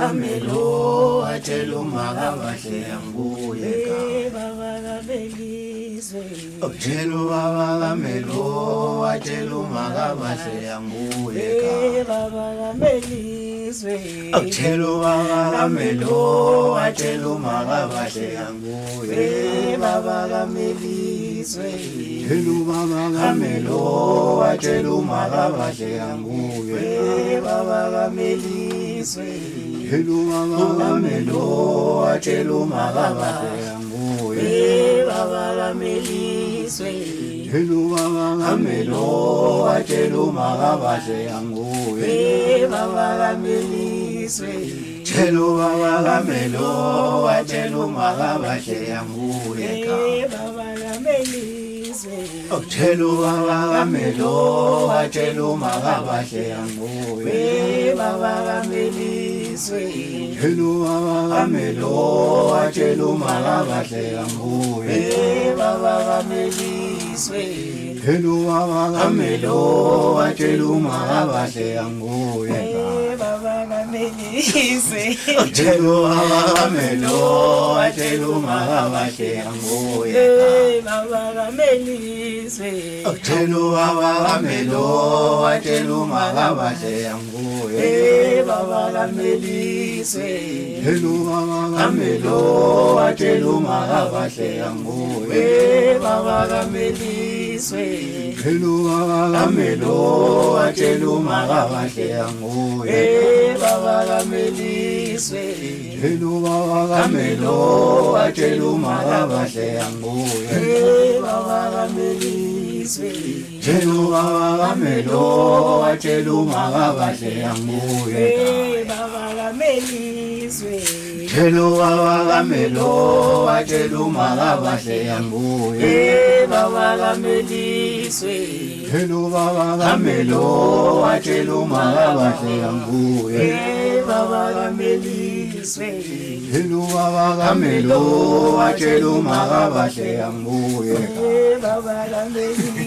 kamelo atshela umakabahle anguye baba kaBelizwe utshela ubaba kamelo atshela umakabahle anguye baba kaBelizwe utshela ubaba kamelo atshela umakabahle anguye baba kaBelizwe utshela ubaba kamelo atshela umakabahle anguye baba kaBelizwe utshela ubaba kamelo atshela umakabahle anguye baba kaBelizwe utshela ubaba kamelo atshela umakabahle anguye baba kaBelizwe utshela ubaba kamelo atshela umakabahle anguye baba kaBelizwe utshela ubaba kamelo atshela umakabahle anguye baba kaBelizwe utshela ubaba kamelo atshela umakabahle anguye baba kaBelizwe utshela ubaba kamelo atshela umakabahle anguye baba kaBelizwe utshela ubaba kamelo atshela umakabahle anguye baba kaBelizwe utshela ubaba kamelo atshela umakabahle anguye baba kaBelizwe utshela ubaba kamelo atshela umakabahle anguye baba kaBelizwe utshela ubaba kamelo atshela umakabahle anguye baba kaBelizwe utshela ubaba kamelo atshela umakabahle anguye baba kaBelizwe utshela ubaba kamelo atshela umakabahle anguye baba kaBelizwe utshela ubaba kamelo atshela umakabahle anguye baba kaBelizwe utshela ubaba kamelo atshela umakabahle anguye baba kaBelizwe utshela ubaba kamelo atshela umakabahle anguye baba kaBelizwe